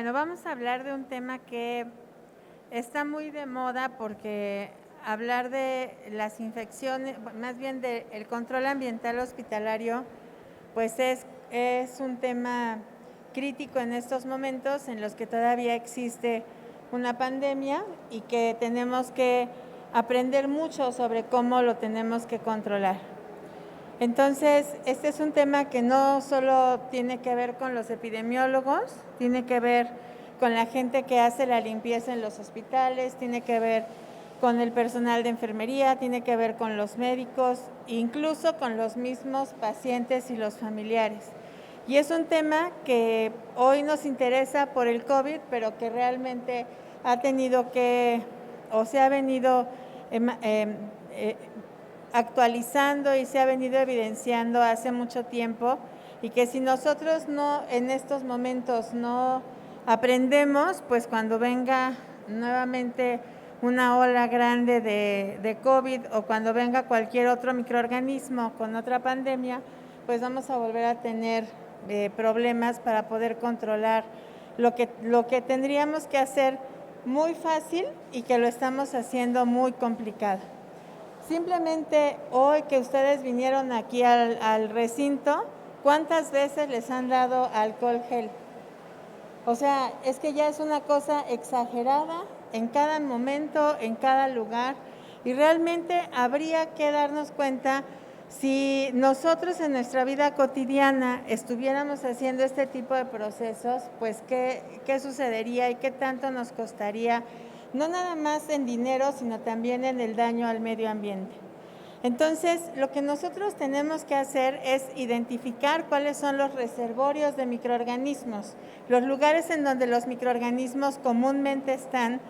Bueno, vamos a hablar de un tema que está muy de moda porque hablar de las infecciones, más bien del control ambiental hospitalario, pues es un tema crítico en estos momentos en los que todavía existe una pandemia y que tenemos que aprender mucho sobre cómo lo tenemos que controlar. Entonces, este es un tema que no solo tiene que ver con los epidemiólogos, tiene que ver con la gente que hace la limpieza en los hospitales, tiene que ver con el personal de enfermería, tiene que ver con los médicos, incluso con los mismos pacientes y los familiares. Y es un tema que hoy nos interesa por el COVID, pero que realmente ha tenido que, o se ha venido actualizando y se ha venido evidenciando hace mucho tiempo, y que si nosotros no en estos momentos no aprendemos, pues cuando venga nuevamente una ola grande de COVID o cuando venga cualquier otro microorganismo con otra pandemia, pues vamos a volver a tener problemas para poder controlar lo que tendríamos que hacer muy fácil y que lo estamos haciendo muy complicado. Simplemente hoy que ustedes vinieron aquí al recinto, ¿cuántas veces les han dado alcohol gel? O sea, es que ya es una cosa exagerada en cada momento, en cada lugar, y realmente habría que darnos cuenta si nosotros en nuestra vida cotidiana estuviéramos haciendo este tipo de procesos, pues qué sucedería y qué tanto nos costaría, no nada más en dinero, sino también en el daño al medio ambiente. Entonces, lo que nosotros tenemos que hacer es identificar cuáles son los reservorios de microorganismos, los lugares en donde los microorganismos comúnmente están,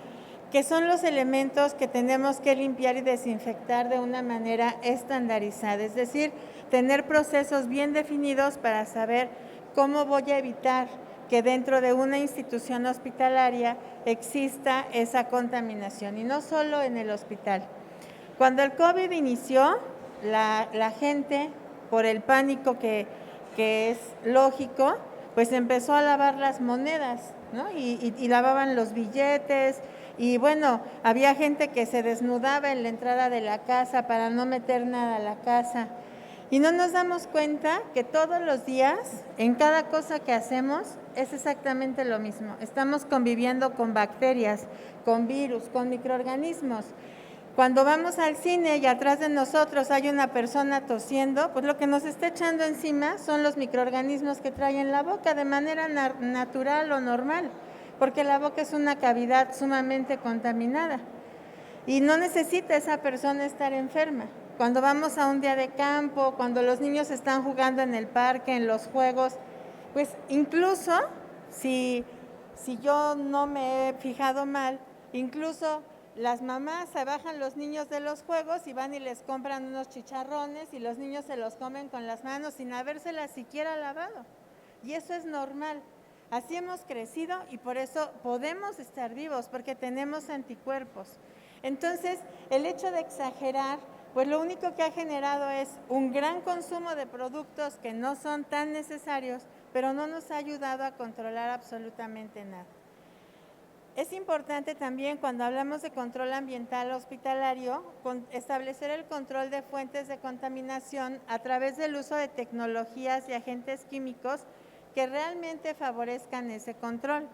que son los elementos que tenemos que limpiar y desinfectar de una manera estandarizada, es decir, tener procesos bien definidos para saber cómo voy a evitar que dentro de una institución hospitalaria exista esa contaminación, y no solo en el hospital. Cuando el COVID inició, la gente, por el pánico que es lógico, pues empezó a lavar las monedas, ¿no? Y lavaban los billetes, y bueno, había gente que se desnudaba en la entrada de la casa para no meter nada a la casa. Y no nos damos cuenta que todos los días, en cada cosa que hacemos, es exactamente lo mismo. Estamos conviviendo con bacterias, con virus, con microorganismos. Cuando vamos al cine y atrás de nosotros hay una persona tosiendo, pues lo que nos está echando encima son los microorganismos que trae en la boca de manera natural o normal, porque la boca es una cavidad sumamente contaminada y no necesita esa persona estar enferma. Cuando vamos a un día de campo, cuando los niños están jugando en el parque, en los juegos, pues incluso si yo no me he fijado mal, incluso las mamás se bajan los niños de los juegos y van y les compran unos chicharrones y los niños se los comen con las manos sin habérselas siquiera lavado. Y eso es normal. Así hemos crecido y por eso podemos estar vivos, porque tenemos anticuerpos. Entonces, el hecho de exagerar, pues lo único que ha generado es un gran consumo de productos que no son tan necesarios, pero no nos ha ayudado a controlar absolutamente nada. Es importante también, cuando hablamos de control ambiental hospitalario, establecer el control de fuentes de contaminación a través del uso de tecnologías y agentes químicos que realmente favorezcan ese control.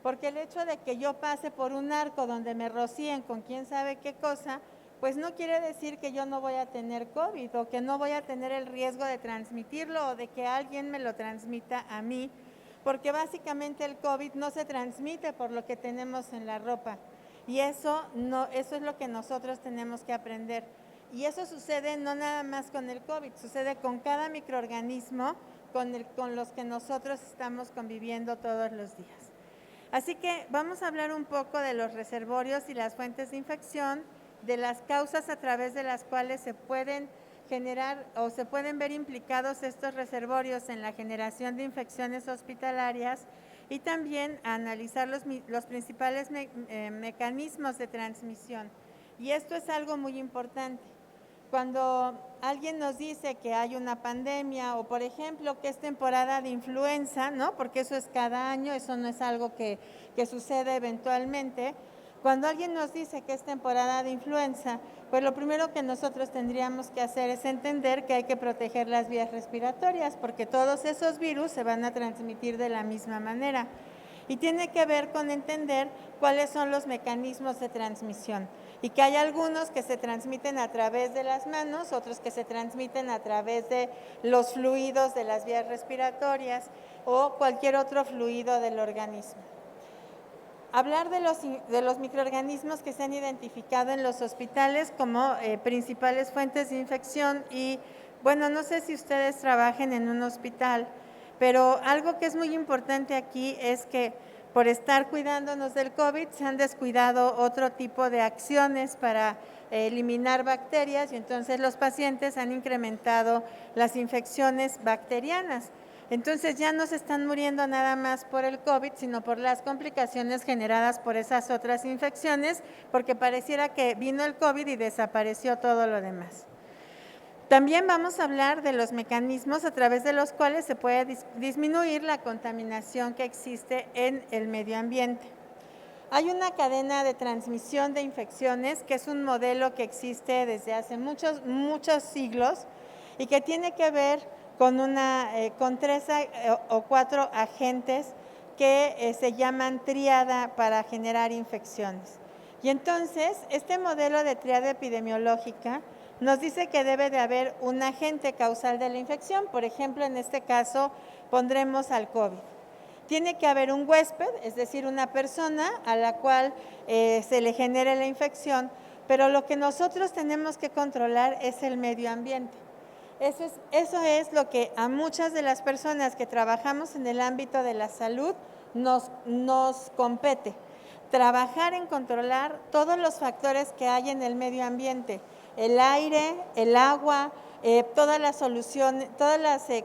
Porque el hecho de que yo pase por un arco donde me rocíen con quién sabe qué cosa, pues no quiere decir que yo no voy a tener COVID o que no voy a tener el riesgo de transmitirlo o de que alguien me lo transmita a mí, porque básicamente el COVID no se transmite por lo que tenemos en la ropa, y eso es lo que nosotros tenemos que aprender. Y eso sucede no nada más con el COVID, sucede con cada microorganismo con los que nosotros estamos conviviendo todos los días. Así que vamos a hablar un poco de los reservorios y las fuentes de infección, de las causas a través de las cuales se pueden generar o se pueden ver implicados estos reservorios en la generación de infecciones hospitalarias, y también a analizar los principales mecanismos de transmisión. Y esto es algo muy importante. cuando alguien nos dice que hay una pandemia o, por ejemplo, que es temporada de influenza, ¿no? Porque eso es cada año, eso no es algo que sucede eventualmente. Cuando alguien nos dice que es temporada de influenza, pues lo primero que nosotros tendríamos que hacer es entender que hay que proteger las vías respiratorias, porque todos esos virus se van a transmitir de la misma manera. Y tiene que ver con entender cuáles son los mecanismos de transmisión y que hay algunos que se transmiten a través de las manos, otros que se transmiten a través de los fluidos de las vías respiratorias o cualquier otro fluido del organismo. Hablar de los microorganismos que se han identificado en los hospitales como principales fuentes de infección y, bueno, no sé si ustedes trabajen en un hospital, pero algo que es muy importante aquí es que por estar cuidándonos del COVID se han descuidado otro tipo de acciones para eliminar bacterias y entonces los pacientes han incrementado las infecciones bacterianas. Entonces ya no se están muriendo nada más por el COVID, sino por las complicaciones generadas por esas otras infecciones, porque pareciera que vino el COVID y desapareció todo lo demás. También vamos a hablar de los mecanismos a través de los cuales se puede disminuir la contaminación que existe en el medio ambiente. Hay una cadena de transmisión de infecciones que es un modelo que existe desde hace muchos siglos y que tiene que ver con 3 o 4 agentes que se llaman tríada para generar infecciones. Y entonces, este modelo de tríada epidemiológica nos dice que debe de haber un agente causal de la infección. Por ejemplo, en este caso pondremos al COVID. Tiene que haber un huésped, es decir, una persona a la cual se le genere la infección, pero lo que nosotros tenemos que controlar es el medio ambiente. Eso es lo que a muchas de las personas que trabajamos en el ámbito de la salud nos compete. Trabajar en controlar todos los factores que hay en el medio ambiente, el aire, el agua, todas las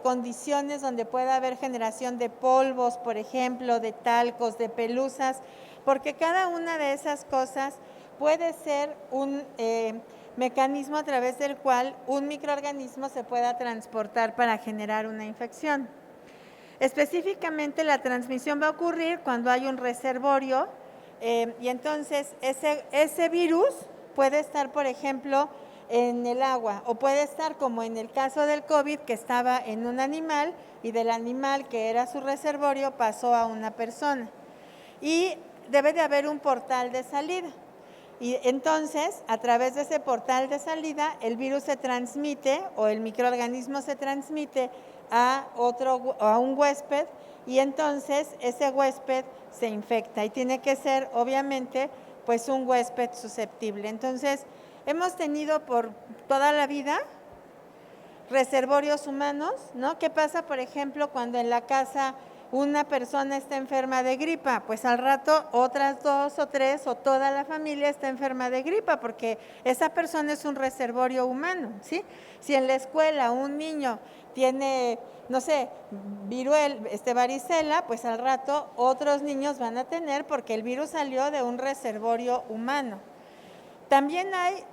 condiciones donde pueda haber generación de polvos, por ejemplo, de talcos, de pelusas, porque cada una de esas cosas puede ser un mecanismo a través del cual un microorganismo se pueda transportar para generar una infección. Específicamente la transmisión va a ocurrir cuando hay un reservorio y entonces ese virus puede estar, por ejemplo, en el agua o puede estar como en el caso del COVID que estaba en un animal y del animal que era su reservorio pasó a una persona y debe de haber un portal de salida y entonces a través de ese portal de salida el virus se transmite o el microorganismo se transmite a un huésped y entonces ese huésped se infecta y tiene que ser obviamente pues un huésped susceptible. Entonces hemos tenido por toda la vida reservorios humanos, ¿no? ¿Qué pasa, por ejemplo, cuando en la casa una persona está enferma de gripa? Pues al rato otras 2 o 3 o toda la familia está enferma de gripa porque esa persona es un reservorio humano, ¿sí? Si en la escuela un niño tiene, no sé, varicela, pues al rato otros niños van a tener porque el virus salió de un reservorio humano. También hay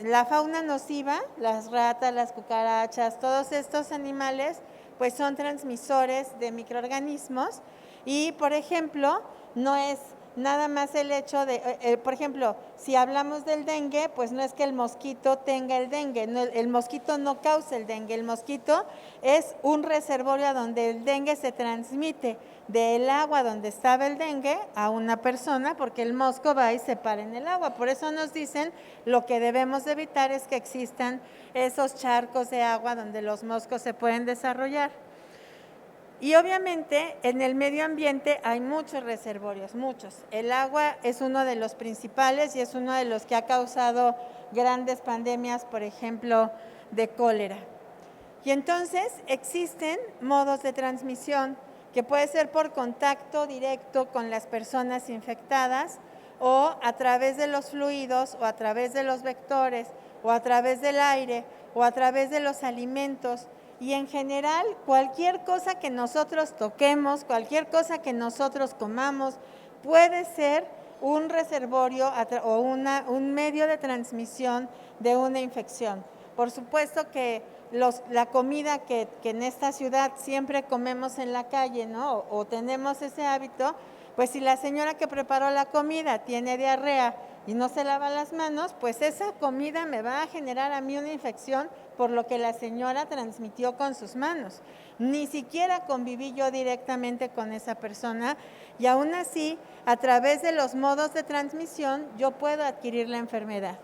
la fauna nociva, las ratas, las cucarachas, todos estos animales pues son transmisores de microorganismos y, por ejemplo, no es nada más el hecho de, por ejemplo, si hablamos del dengue, pues no es que el mosquito tenga el dengue, no, el mosquito no causa el dengue, el mosquito es un reservorio donde el dengue se transmite del agua donde estaba el dengue a una persona porque el mosco va y se para en el agua. Por eso nos dicen lo que debemos de evitar es que existan esos charcos de agua donde los moscos se pueden desarrollar. Y obviamente en el medio ambiente hay muchos reservorios, muchos. El agua es uno de los principales y es uno de los que ha causado grandes pandemias, por ejemplo, de cólera. Y entonces existen modos de transmisión que puede ser por contacto directo con las personas infectadas o a través de los fluidos o a través de los vectores o a través del aire o a través de los alimentos. Y en general, cualquier cosa que nosotros toquemos, cualquier cosa que nosotros comamos, puede ser un reservorio o un medio de transmisión de una infección. Por supuesto que la comida que en esta ciudad siempre comemos en la calle, ¿no? O tenemos ese hábito, pues si la señora que preparó la comida tiene diarrea y no se lava las manos, pues esa comida me va a generar a mí una infección por lo que la señora transmitió con sus manos. Ni siquiera conviví yo directamente con esa persona y aún así, a través de los modos de transmisión, yo puedo adquirir la enfermedad.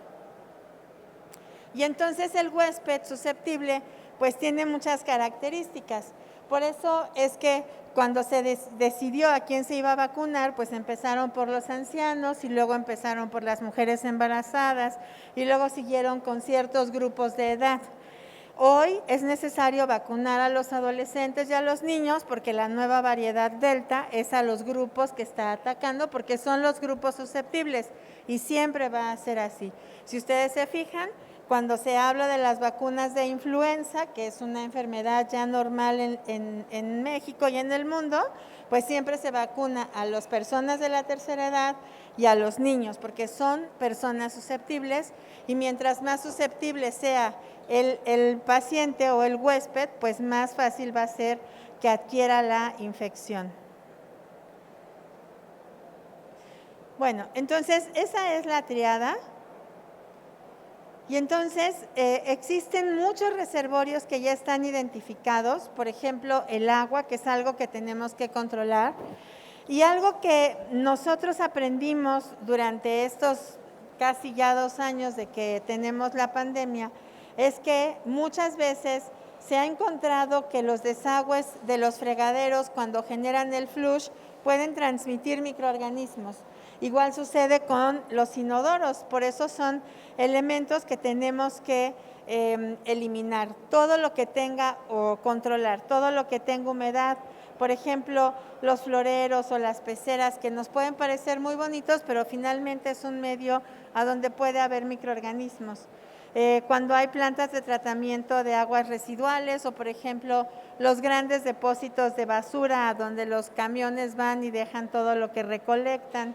Y entonces el huésped susceptible pues tiene muchas características. Por eso es que cuando se decidió a quién se iba a vacunar, pues empezaron por los ancianos y luego empezaron por las mujeres embarazadas y luego siguieron con ciertos grupos de edad. Hoy es necesario vacunar a los adolescentes y a los niños porque la nueva variedad Delta es a los grupos que está atacando porque son los grupos susceptibles y siempre va a ser así. Si ustedes se fijan, cuando se habla de las vacunas de influenza, que es una enfermedad ya normal en México y en el mundo, pues siempre se vacuna a las personas de la tercera edad y a los niños, porque son personas susceptibles y mientras más susceptible sea el paciente o el huésped, pues más fácil va a ser que adquiera la infección. Bueno, entonces esa es la triada. Y entonces existen muchos reservorios que ya están identificados, por ejemplo, el agua, que es algo que tenemos que controlar, y algo que nosotros aprendimos durante estos casi ya 2 años de que tenemos la pandemia, es que muchas veces se ha encontrado que los desagües de los fregaderos cuando generan el flush pueden transmitir microorganismos. Igual sucede con los inodoros, por eso son elementos que tenemos que eliminar. Todo lo que tenga o controlar, todo lo que tenga humedad, por ejemplo, los floreros o las peceras que nos pueden parecer muy bonitos, pero finalmente es un medio a donde puede haber microorganismos. Cuando hay plantas de tratamiento de aguas residuales o, por ejemplo, los grandes depósitos de basura a donde los camiones van y dejan todo lo que recolectan.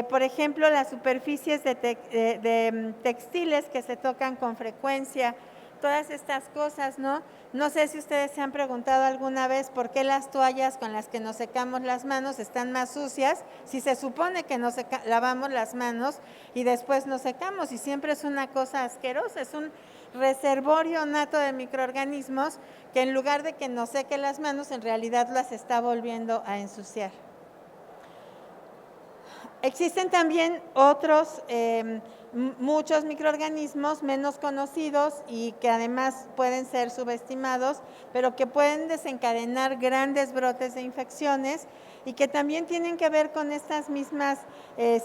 Por ejemplo, las superficies de textiles que se tocan con frecuencia, todas estas cosas, ¿no? No sé si ustedes se han preguntado alguna vez por qué las toallas con las que nos secamos las manos están más sucias, si se supone que nos lavamos las manos y después nos secamos, y siempre es una cosa asquerosa, es un reservorio nato de microorganismos que en lugar de que nos seque las manos, en realidad las está volviendo a ensuciar. Existen también otros, muchos microorganismos menos conocidos y que además pueden ser subestimados, pero que pueden desencadenar grandes brotes de infecciones y que también tienen que ver con estas mismas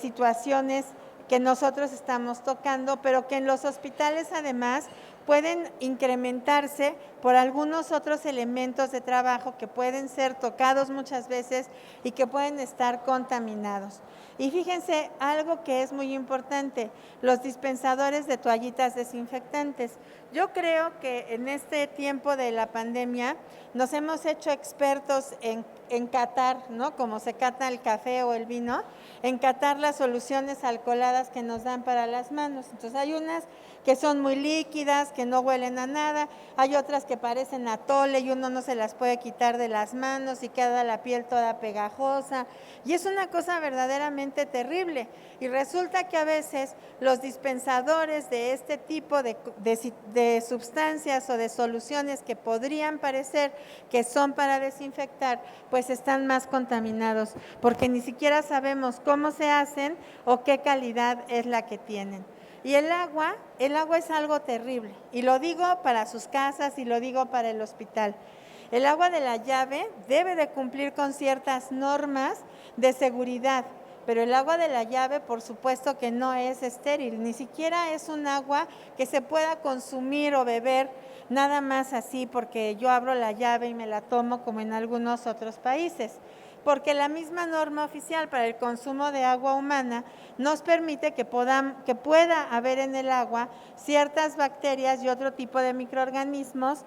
situaciones que nosotros estamos tocando, pero que en los hospitales además pueden incrementarse por algunos otros elementos de trabajo que pueden ser tocados muchas veces y que pueden estar contaminados. Y fíjense, algo que es muy importante, los dispensadores de toallitas desinfectantes. Yo creo que en este tiempo de la pandemia nos hemos hecho expertos en catar, ¿no? Como se cata el café o el vino, en catar las soluciones alcoholadas que nos dan para las manos. Entonces hay unas que son muy líquidas, que no huelen a nada, hay otras que parecen atole y uno no se las puede quitar de las manos y queda la piel toda pegajosa, y es una cosa verdaderamente terrible. Y resulta que a veces los dispensadores de este tipo de sustancias o de soluciones que podrían parecer que son para desinfectar, pues están más contaminados, porque ni siquiera sabemos cómo se hacen o qué calidad es la que tienen. Y el agua es algo terrible, y lo digo para sus casas y lo digo para el hospital. El agua de la llave debe de cumplir con ciertas normas de seguridad, pero el agua de la llave por supuesto que no es estéril, ni siquiera es un agua que se pueda consumir o beber nada más así porque yo abro la llave y me la tomo como en algunos otros países, porque la misma norma oficial para el consumo de agua humana nos permite que pueda haber en el agua ciertas bacterias y otro tipo de microorganismos,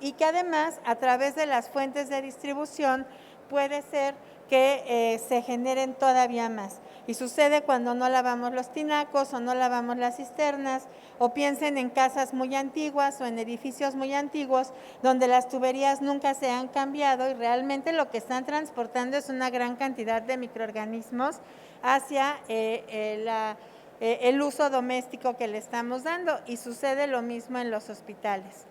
y que además a través de las fuentes de distribución puede ser que se generen todavía más. Y sucede cuando no lavamos los tinacos o no lavamos las cisternas, o piensen en casas muy antiguas o en edificios muy antiguos donde las tuberías nunca se han cambiado y realmente lo que están transportando es una gran cantidad de microorganismos hacia el uso doméstico que le estamos dando, y sucede lo mismo en los hospitales.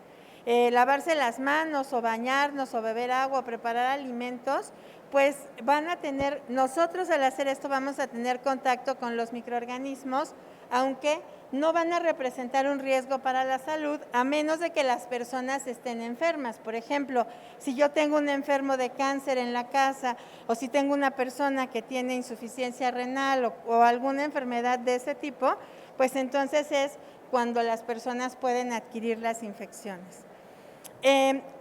Lavarse las manos o bañarnos o beber agua o preparar alimentos, pues van a tener, nosotros al hacer esto vamos a tener contacto con los microorganismos, aunque no van a representar un riesgo para la salud, a menos de que las personas estén enfermas. Por ejemplo, si yo tengo un enfermo de cáncer en la casa, o si tengo una persona que tiene insuficiencia renal o alguna enfermedad de ese tipo, pues entonces es cuando las personas pueden adquirir las infecciones.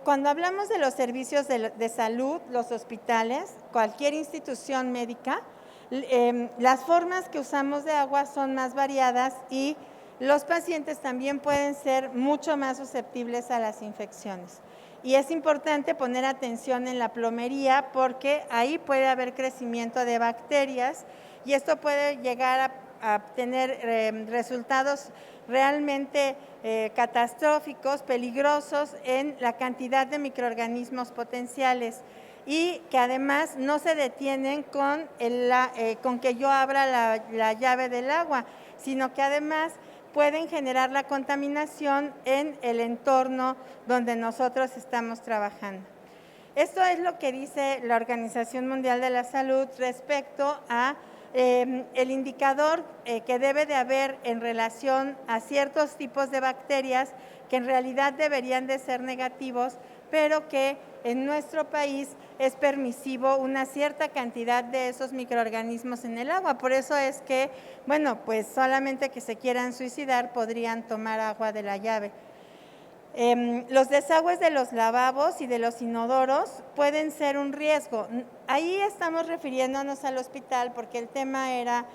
Cuando hablamos de los servicios de salud, los hospitales, cualquier institución médica, las formas que usamos de agua son más variadas y los pacientes también pueden ser mucho más susceptibles a las infecciones. Y es importante poner atención en la plomería porque ahí puede haber crecimiento de bacterias y esto puede llegar a tener resultados realmente catastróficos, peligrosos en la cantidad de microorganismos potenciales y que además no se detienen con que yo abra la llave del agua, sino que además pueden generar la contaminación en el entorno donde nosotros estamos trabajando. Esto es lo que dice la Organización Mundial de la Salud respecto a el indicador que debe de haber en relación a ciertos tipos de bacterias que en realidad deberían de ser negativos, pero que en nuestro país es permisivo una cierta cantidad de esos microorganismos en el agua. Por eso es que, bueno, pues solamente que se quieran suicidar podrían tomar agua de la llave. Los desagües de los lavabos y de los inodoros pueden ser un riesgo. Ahí estamos refiriéndonos al hospital porque el tema era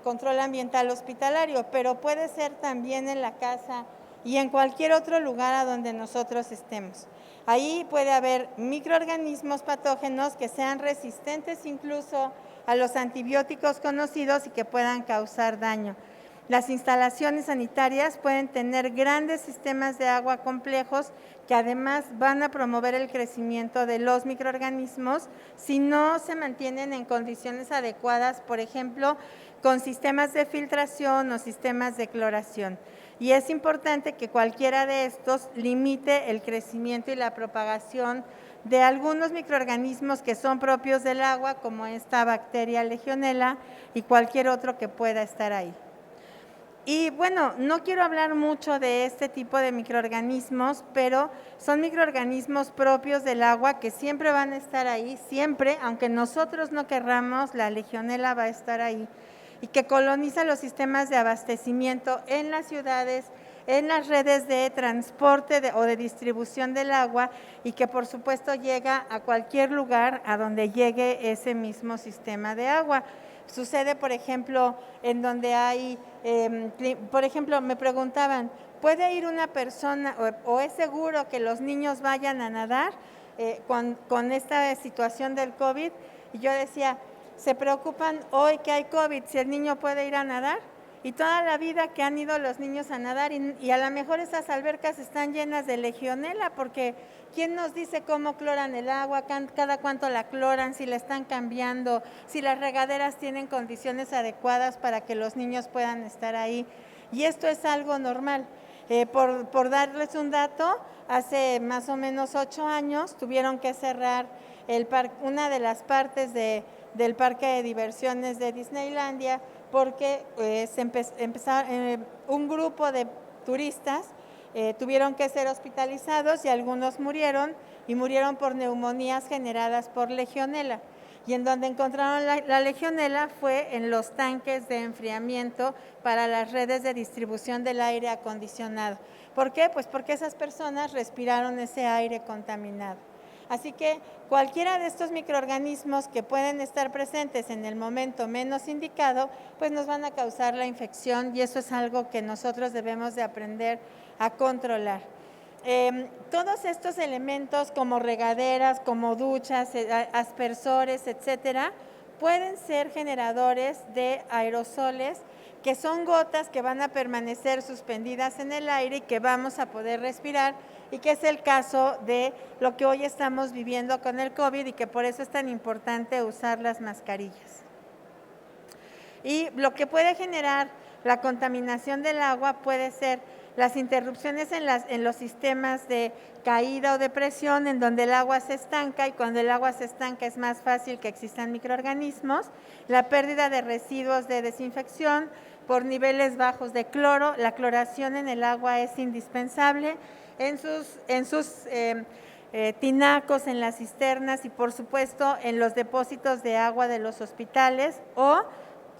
control ambiental hospitalario, pero puede ser también en la casa y en cualquier otro lugar a donde nosotros estemos. Ahí puede haber microorganismos patógenos que sean resistentes incluso a los antibióticos conocidos y que puedan causar daño. Las instalaciones sanitarias pueden tener grandes sistemas de agua complejos que además van a promover el crecimiento de los microorganismos si no se mantienen en condiciones adecuadas, por ejemplo, con sistemas de filtración o sistemas de cloración. Y es importante que cualquiera de estos limite el crecimiento y la propagación de algunos microorganismos que son propios del agua, como esta bacteria Legionella y cualquier otro que pueda estar ahí. Y bueno, no quiero hablar mucho de este tipo de microorganismos, pero son microorganismos propios del agua que siempre van a estar ahí, siempre, aunque nosotros no querramos, la Legionella va a estar ahí, y que coloniza los sistemas de abastecimiento en las ciudades, en las redes de transporte o de distribución del agua, y que por supuesto llega a cualquier lugar a donde llegue ese mismo sistema de agua. Sucede, por ejemplo, en donde hay, por ejemplo, me preguntaban, ¿puede ir una persona o es seguro que los niños vayan a nadar con esta situación del COVID? Y yo decía, ¿se preocupan hoy que hay COVID si el niño puede ir a nadar? Y toda la vida que han ido los niños a nadar y a lo mejor esas albercas están llenas de Legionella porque ¿quién nos dice cómo cloran el agua, cada cuánto la cloran, si la están cambiando, si las regaderas tienen condiciones adecuadas para que los niños puedan estar ahí? Y esto es algo normal. Por darles un dato, hace más o menos 8 años tuvieron que cerrar una de las partes del parque de diversiones de Disneylandia porque un grupo de turistas tuvieron que ser hospitalizados y algunos murieron por neumonías generadas por Legionella. Y en donde encontraron la Legionella fue en los tanques de enfriamiento para las redes de distribución del aire acondicionado. ¿Por qué? Pues porque esas personas respiraron ese aire contaminado. Así que cualquiera de estos microorganismos que pueden estar presentes en el momento menos indicado, pues nos van a causar la infección y eso es algo que nosotros debemos de aprender a controlar. Todos estos elementos como regaderas, como duchas, aspersores, etcétera, pueden ser generadores de aerosoles, que son gotas que van a permanecer suspendidas en el aire y que vamos a poder respirar, y que es el caso de lo que hoy estamos viviendo con el COVID y que por eso es tan importante usar las mascarillas. Y lo que puede generar la contaminación del agua puede ser las interrupciones en los sistemas de caída o de presión, en donde el agua se estanca, y cuando el agua se estanca es más fácil que existan microorganismos, la pérdida de residuos de desinfección por niveles bajos de cloro. La cloración en el agua es indispensable en sus tinacos, en las cisternas y por supuesto en los depósitos de agua de los hospitales, o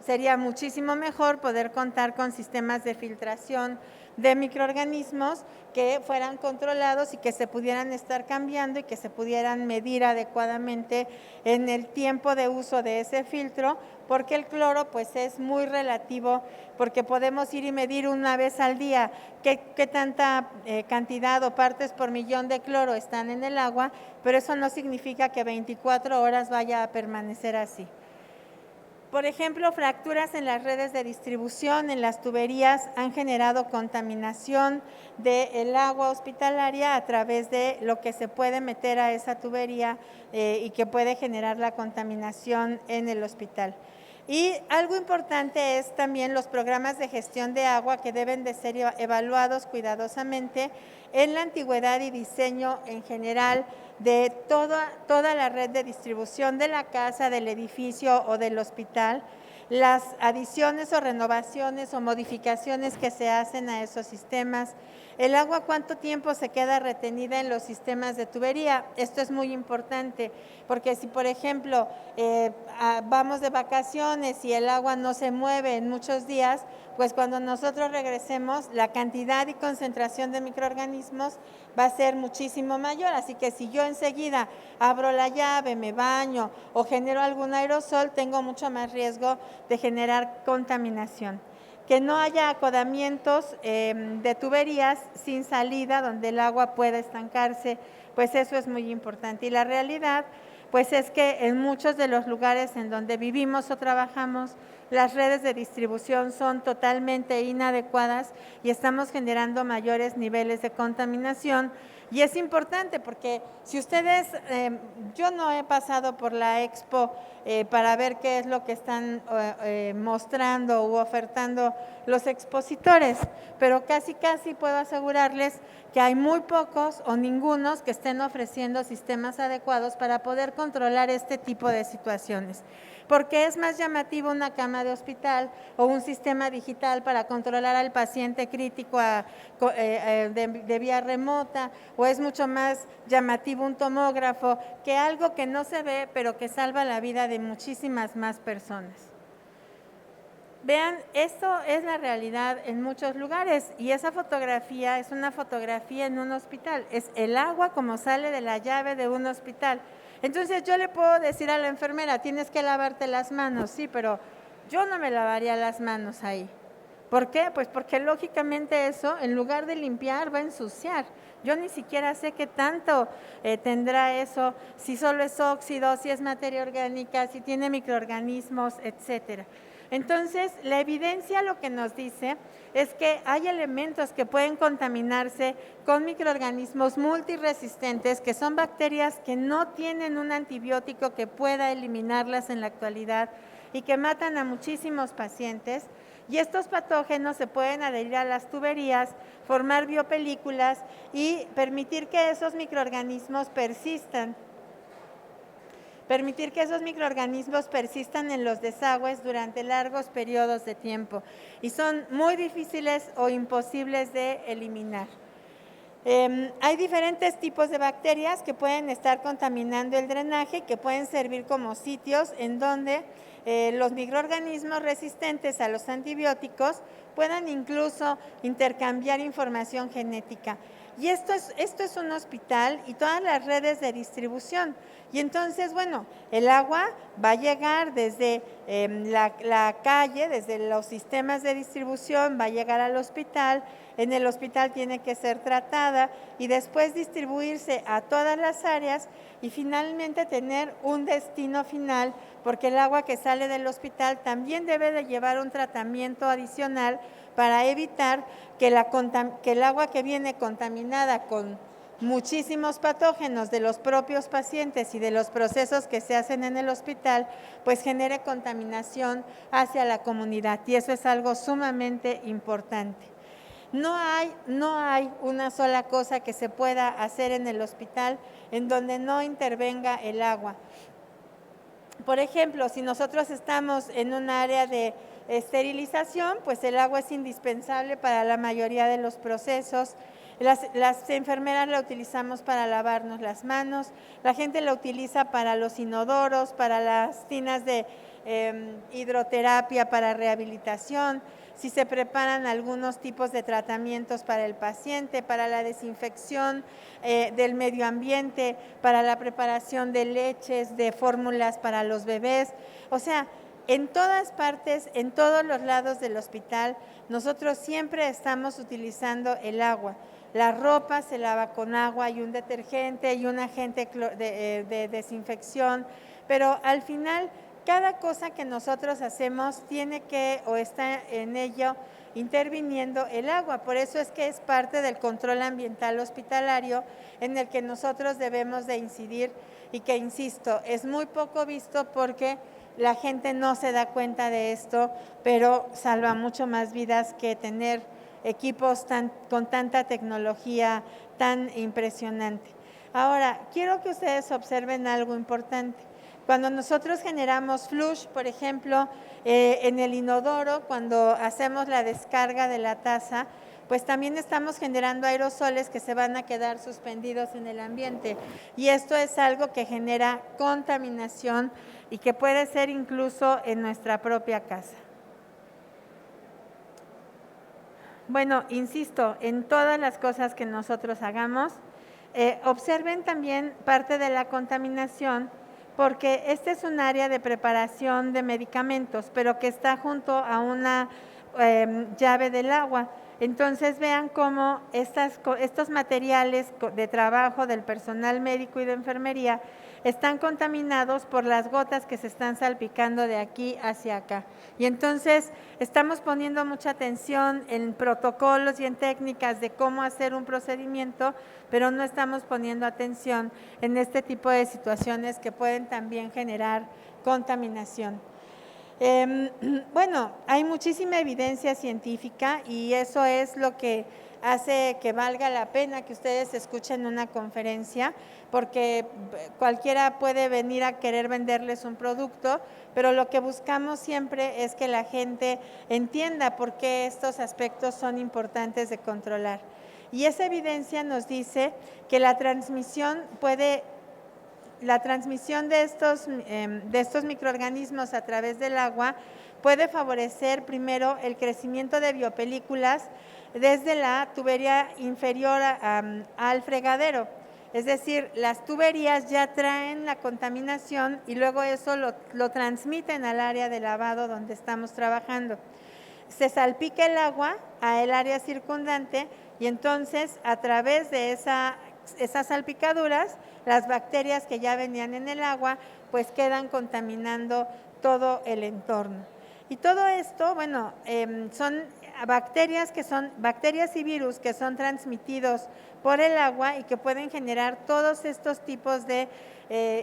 sería muchísimo mejor poder contar con sistemas de filtración de microorganismos que fueran controlados y que se pudieran estar cambiando y que se pudieran medir adecuadamente en el tiempo de uso de ese filtro, porque el cloro pues es muy relativo, porque podemos ir y medir una vez al día qué tanta cantidad o partes por millón de cloro están en el agua, pero eso no significa que 24 horas vaya a permanecer así. Por ejemplo, fracturas en las redes de distribución, en las tuberías, han generado contaminación del agua hospitalaria a través de lo que se puede meter a esa tubería y que puede generar la contaminación en el hospital. Y algo importante es también los programas de gestión de agua, que deben de ser evaluados cuidadosamente en la antigüedad y diseño en general de toda la red de distribución de la casa, del edificio o del hospital, las adiciones o renovaciones o modificaciones que se hacen a esos sistemas, el agua cuánto tiempo se queda retenida en los sistemas de tubería. Esto es muy importante, porque si por ejemplo vamos de vacaciones y el agua no se mueve en muchos días, pues cuando nosotros regresemos la cantidad y concentración de microorganismos va a ser muchísimo mayor, así que si yo enseguida abro la llave, me baño o genero algún aerosol, tengo mucho más riesgo de generar contaminación. Que no haya acodamientos de tuberías sin salida donde el agua pueda estancarse, pues eso es muy importante. Y la realidad pues es que en muchos de los lugares en donde vivimos o trabajamos, las redes de distribución son totalmente inadecuadas y estamos generando mayores niveles de contaminación. Y es importante porque si ustedes, yo no he pasado por la expo para ver qué es lo que están mostrando u ofertando los expositores, pero casi puedo asegurarles que hay muy pocos o ningunos que estén ofreciendo sistemas adecuados para poder controlar este tipo de situaciones. Porque es más llamativo una cama de hospital o un sistema digital para controlar al paciente crítico de vía remota, o es mucho más llamativo un tomógrafo que algo que no se ve, pero que salva la vida de muchísimas más personas. Vean, esto es la realidad en muchos lugares y esa fotografía es una fotografía en un hospital, es el agua como sale de la llave de un hospital. Entonces yo le puedo decir a la enfermera, tienes que lavarte las manos, sí, pero yo no me lavaría las manos ahí. ¿Por qué? Pues porque lógicamente eso, en lugar de limpiar, va a ensuciar. Yo ni siquiera sé qué tanto tendrá eso, si solo es óxido, si es materia orgánica, si tiene microorganismos, etcétera. Entonces, la evidencia lo que nos dice es que hay elementos que pueden contaminarse con microorganismos multiresistentes, que son bacterias que no tienen un antibiótico que pueda eliminarlas en la actualidad y que matan a muchísimos pacientes. Y estos patógenos se pueden adherir a las tuberías, formar biopelículas y permitir que esos microorganismos persistan. En los desagües durante largos periodos de tiempo y son muy difíciles o imposibles de eliminar. Hay diferentes tipos de bacterias que pueden estar contaminando el drenaje, que pueden servir como sitios en donde los microorganismos resistentes a los antibióticos puedan incluso intercambiar información genética. Y esto es un hospital y todas las redes de distribución. Y entonces, bueno, el agua va a llegar desde la calle, desde los sistemas de distribución, va a llegar al hospital, en el hospital tiene que ser tratada y después distribuirse a todas las áreas y finalmente tener un destino final, porque el agua que sale del hospital también debe de llevar un tratamiento adicional para evitar que el agua que viene contaminada con muchísimos patógenos de los propios pacientes y de los procesos que se hacen en el hospital, pues genere contaminación hacia la comunidad, y eso es algo sumamente importante. No hay una sola cosa que se pueda hacer en el hospital en donde no intervenga el agua. Por ejemplo, si nosotros estamos en un área de esterilización, pues el agua es indispensable para la mayoría de los procesos. Las enfermeras la utilizamos para lavarnos las manos, la gente la utiliza para los inodoros, para las tinas de hidroterapia, para rehabilitación, si se preparan algunos tipos de tratamientos para el paciente, para la desinfección del medio ambiente, para la preparación de leches, de fórmulas para los bebés. O sea, en todas partes, en todos los lados del hospital, nosotros siempre estamos utilizando el agua. La ropa se lava con agua y un detergente y un agente de desinfección, pero al final cada cosa que nosotros hacemos tiene que o está en ello interviniendo el agua. Por eso es que es parte del control ambiental hospitalario en el que nosotros debemos de incidir y que, insisto, es muy poco visto porque la gente no se da cuenta de esto, pero salva mucho más vidas que tener equipos con tanta tecnología tan impresionante. Ahora, quiero que ustedes observen algo importante. Cuando nosotros generamos flush, por ejemplo, en el inodoro, cuando hacemos la descarga de la taza, pues también estamos generando aerosoles que se van a quedar suspendidos en el ambiente. Y esto es algo que genera contaminación y que puede ser incluso en nuestra propia casa. Bueno, insisto, en todas las cosas que nosotros hagamos, observen también parte de la contaminación, porque este es un área de preparación de medicamentos, pero que está junto a una llave del agua. Entonces vean cómo estos materiales de trabajo del personal médico y de enfermería están contaminados por las gotas que se están salpicando de aquí hacia acá. Y entonces estamos poniendo mucha atención en protocolos y en técnicas de cómo hacer un procedimiento, pero no estamos poniendo atención en este tipo de situaciones que pueden también generar contaminación. Bueno, hay muchísima evidencia científica y eso es lo que hace que valga la pena que ustedes escuchen una conferencia, porque cualquiera puede venir a querer venderles un producto, pero lo que buscamos siempre es que la gente entienda por qué estos aspectos son importantes de controlar. Y esa evidencia nos dice que la transmisión de estos microorganismos a través del agua puede favorecer primero el crecimiento de biopelículas desde la tubería inferior al fregadero. Es decir, las tuberías ya traen la contaminación y luego eso lo transmiten al área de lavado donde estamos trabajando. Se salpica el agua al área circundante y entonces a través de esas salpicaduras, las bacterias que ya venían en el agua, pues quedan contaminando todo el entorno. Y todo esto, bueno, son bacterias y virus que son transmitidos por el agua y que pueden generar todos estos tipos de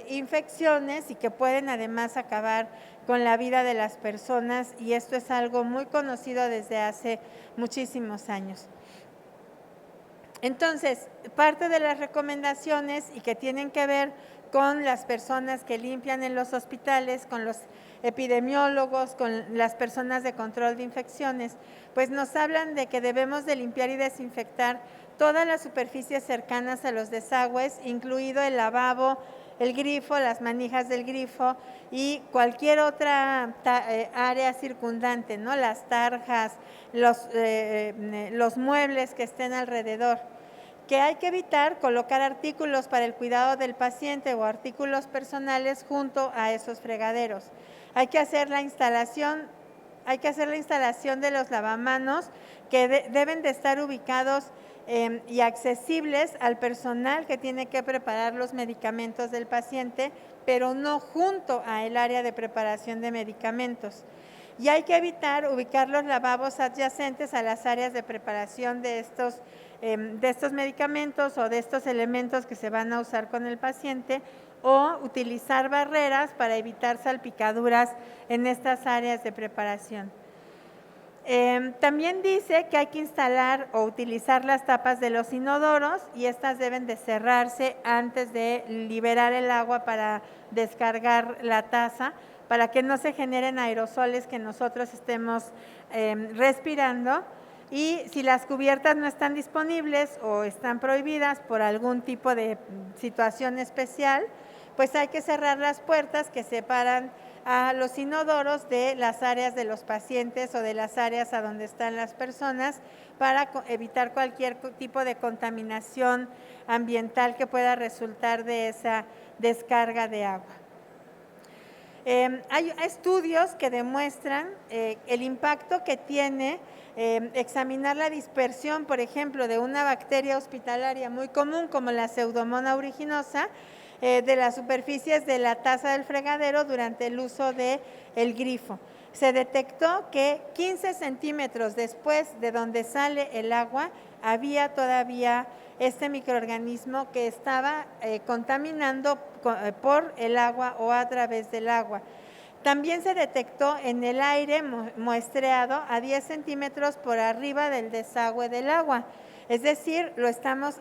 infecciones y que pueden además acabar con la vida de las personas, y esto es algo muy conocido desde hace muchísimos años. Entonces, parte de las recomendaciones y que tienen que ver con las personas que limpian en los hospitales, con los epidemiólogos, con las personas de control de infecciones, pues nos hablan de que debemos de limpiar y desinfectar todas las superficies cercanas a los desagües, incluido el lavabo, el grifo, las manijas del grifo y cualquier otra área circundante, ¿no? Las tarjas, los muebles que estén alrededor. que hay que evitar colocar artículos para el cuidado del paciente o artículos personales junto a esos fregaderos. Hay que hacer la instalación de los lavamanos que deben de estar ubicados y accesibles al personal que tiene que preparar los medicamentos del paciente, pero no junto al área de preparación de medicamentos. Y hay que evitar ubicar los lavabos adyacentes a las áreas de preparación de estos medicamentos o de estos elementos que se van a usar con el paciente, o utilizar barreras para evitar salpicaduras en estas áreas de preparación. También dice que hay que instalar o utilizar las tapas de los inodoros y estas deben de cerrarse antes de liberar el agua para descargar la taza, para que no se generen aerosoles que nosotros estemos respirando. Y si las cubiertas no están disponibles o están prohibidas por algún tipo de situación especial, pues hay que cerrar las puertas que separan a los inodoros de las áreas de los pacientes o de las áreas a donde están las personas, para evitar cualquier tipo de contaminación ambiental que pueda resultar de esa descarga de agua. Hay estudios que demuestran el impacto que tiene examinar la dispersión, por ejemplo, de una bacteria hospitalaria muy común como la Pseudomonas aeruginosa, de las superficies de la taza del fregadero durante el uso del grifo. Se detectó que 15 centímetros después de donde sale el agua había todavía este microorganismo que estaba contaminando por el agua o a través del agua. También se detectó en el aire muestreado a 10 centímetros por arriba del desagüe del agua. Es decir, lo estamos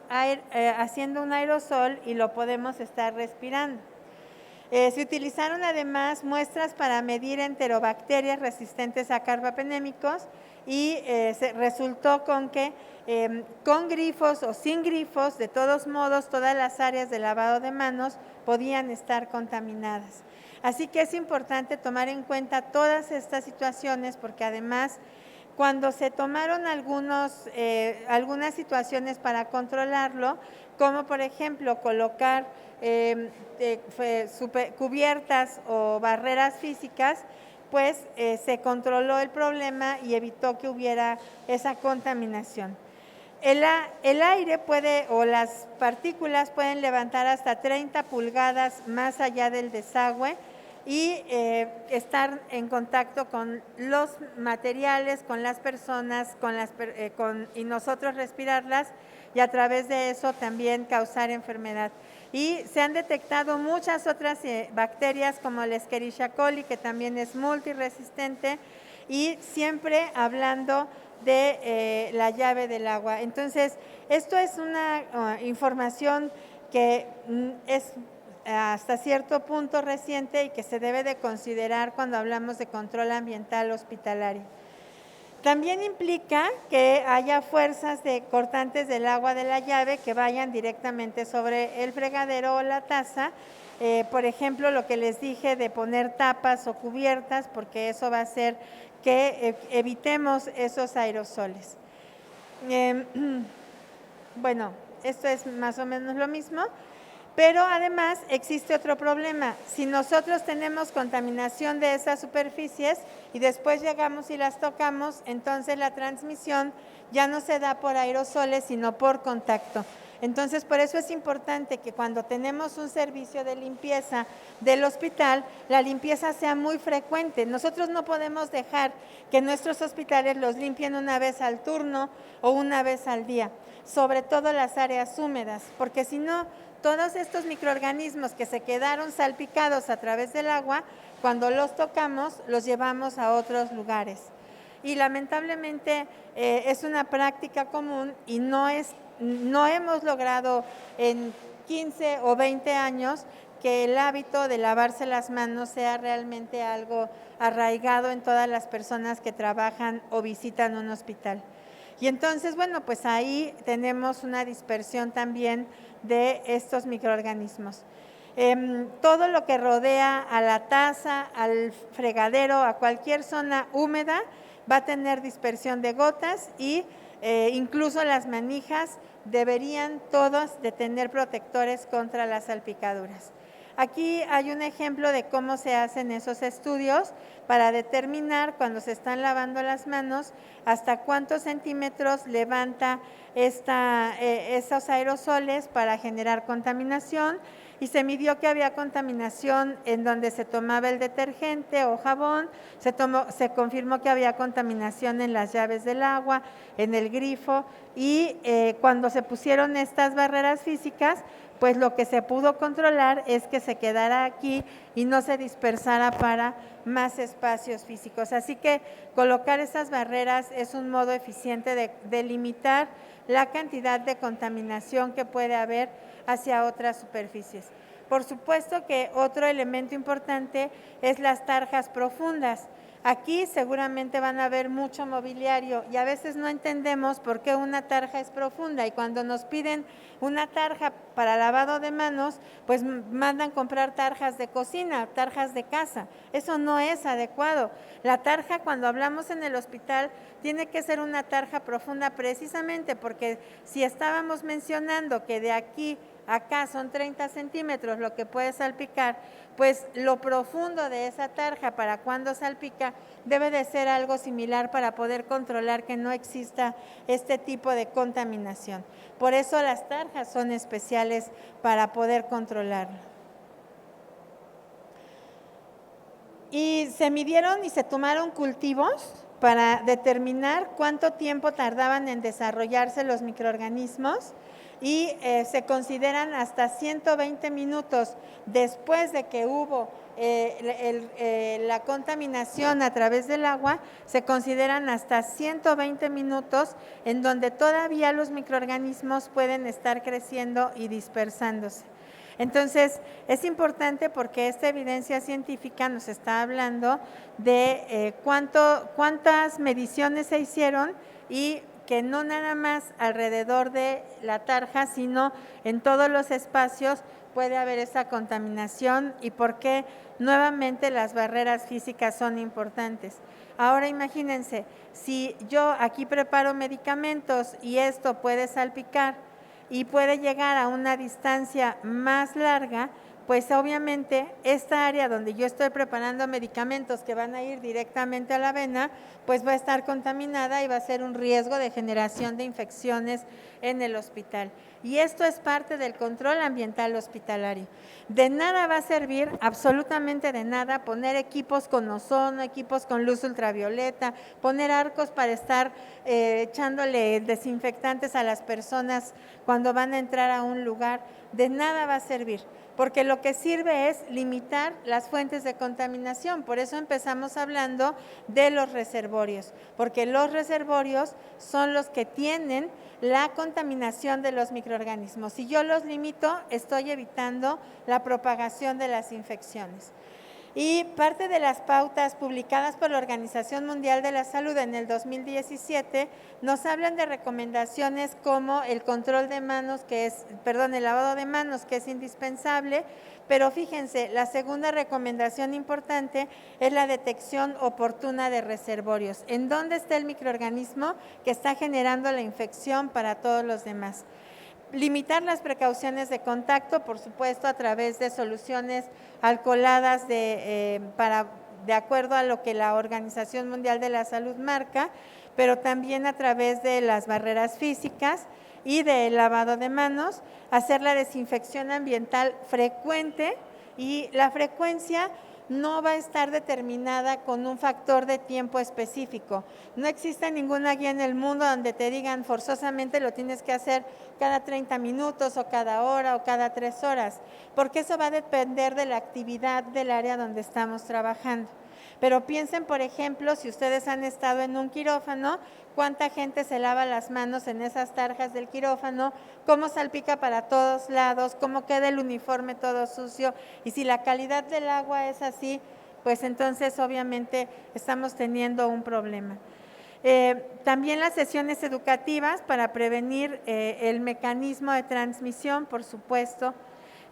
haciendo un aerosol y lo podemos estar respirando. Se utilizaron además muestras para medir enterobacterias resistentes a carbapenémicos y se resultó con que con grifos o sin grifos, de todos modos, todas las áreas de lavado de manos podían estar contaminadas. Así que es importante tomar en cuenta todas estas situaciones, porque además, cuando se tomaron algunas situaciones para controlarlo, como por ejemplo colocar cubiertas o barreras físicas, pues se controló el problema y evitó que hubiera esa contaminación. El aire o las partículas pueden levantar hasta 30 pulgadas más allá del desagüe y estar en contacto con los materiales, con las personas, y nosotros respirarlas, y a través de eso también causar enfermedad. Y se han detectado muchas otras bacterias como la Escherichia coli, que también es multiresistente, y siempre hablando de la llave del agua. Entonces, esto es una información que es hasta cierto punto reciente y que se debe de considerar cuando hablamos de control ambiental hospitalario. También implica que haya fuerzas cortantes del agua de la llave que vayan directamente sobre el fregadero o la taza. Por ejemplo, lo que les dije de poner tapas o cubiertas, porque eso va a hacer que evitemos esos aerosoles. Bueno, esto es más o menos lo mismo. Pero además existe otro problema. Si nosotros tenemos contaminación de esas superficies y después llegamos y las tocamos, entonces la transmisión ya no se da por aerosoles, sino por contacto. Entonces, por eso es importante que cuando tenemos un servicio de limpieza del hospital, la limpieza sea muy frecuente. Nosotros no podemos dejar que nuestros hospitales los limpien una vez al turno o una vez al día, sobre todo las áreas húmedas, porque si no, todos estos microorganismos que se quedaron salpicados a través del agua, cuando los tocamos, los llevamos a otros lugares. Y lamentablemente es una práctica común y no hemos logrado en 15 o 20 años que el hábito de lavarse las manos sea realmente algo arraigado en todas las personas que trabajan o visitan un hospital. Y entonces, bueno, pues ahí tenemos una dispersión también de estos microorganismos. Todo lo que rodea a la taza, al fregadero, a cualquier zona húmeda, va a tener dispersión de gotas y incluso las manijas deberían todos de tener protectores contra las salpicaduras. Aquí hay un ejemplo de cómo se hacen esos estudios para determinar cuando se están lavando las manos hasta cuántos centímetros levanta esos aerosoles para generar contaminación, y se midió que había contaminación en donde se tomaba el detergente o jabón, se confirmó que había contaminación en las llaves del agua, en el grifo, y cuando se pusieron estas barreras físicas, pues lo que se pudo controlar es que se quedara aquí y no se dispersara para más espacios físicos. Así que colocar esas barreras es un modo eficiente de limitar la cantidad de contaminación que puede haber hacia otras superficies. Por supuesto que otro elemento importante es las tarjas profundas. Aquí seguramente van a haber mucho mobiliario y a veces no entendemos por qué una tarja es profunda, y cuando nos piden una tarja para lavado de manos, pues mandan comprar tarjas de cocina, tarjas de casa. Eso no es adecuado. La tarja, cuando hablamos en el hospital, tiene que ser una tarja profunda precisamente porque si estábamos mencionando que de aquí a acá son 30 centímetros lo que puede salpicar, pues lo profundo de esa tarja para cuando salpica debe de ser algo similar para poder controlar que no exista este tipo de contaminación. Por eso las tarjas son especiales para poder controlarlo. Y se midieron y se tomaron cultivos para determinar cuánto tiempo tardaban en desarrollarse los microorganismos, y se consideran hasta 120 minutos después de que hubo la contaminación a través del agua, se consideran hasta 120 minutos en donde todavía los microorganismos pueden estar creciendo y dispersándose. Entonces, es importante porque esta evidencia científica nos está hablando de cuántas mediciones se hicieron, y que no nada más alrededor de la tarja, sino en todos los espacios puede haber esa contaminación, y por qué nuevamente las barreras físicas son importantes. Ahora imagínense, si yo aquí preparo medicamentos y esto puede salpicar y puede llegar a una distancia más larga, pues obviamente esta área donde yo estoy preparando medicamentos que van a ir directamente a la vena, pues va a estar contaminada y va a ser un riesgo de generación de infecciones en el hospital. Y esto es parte del control ambiental hospitalario. De nada va a servir, absolutamente de nada, poner equipos con ozono, equipos con luz ultravioleta, poner arcos para estar echándole desinfectantes a las personas cuando van a entrar a un lugar. De nada va a servir, porque lo que sirve es limitar las fuentes de contaminación. Por eso empezamos hablando de los reservorios, porque los reservorios son los que tienen la contaminación de los microorganismos. Si yo los limito, estoy evitando la propagación de las infecciones. Y parte de las pautas publicadas por la Organización Mundial de la Salud en el 2017 nos hablan de recomendaciones como el control de manos, el lavado de manos, que es indispensable, pero fíjense, la segunda recomendación importante es la detección oportuna de reservorios. ¿En dónde está el microorganismo que está generando la infección para todos los demás? Limitar las precauciones de contacto, por supuesto, a través de soluciones alcoholadas de acuerdo a lo que la Organización Mundial de la Salud marca, pero también a través de las barreras físicas y del lavado de manos, hacer la desinfección ambiental frecuente, y la frecuencia no va a estar determinada con un factor de tiempo específico. No existe ninguna guía en el mundo donde te digan forzosamente lo tienes que hacer cada 30 minutos o cada hora o cada 3 horas, porque eso va a depender de la actividad del área donde estamos trabajando. Pero piensen, por ejemplo, si ustedes han estado en un quirófano, cuánta gente se lava las manos en esas tarjas del quirófano, cómo salpica para todos lados, cómo queda el uniforme todo sucio, y si la calidad del agua es así, pues entonces obviamente estamos teniendo un problema. También las sesiones educativas para prevenir el mecanismo de transmisión, por supuesto.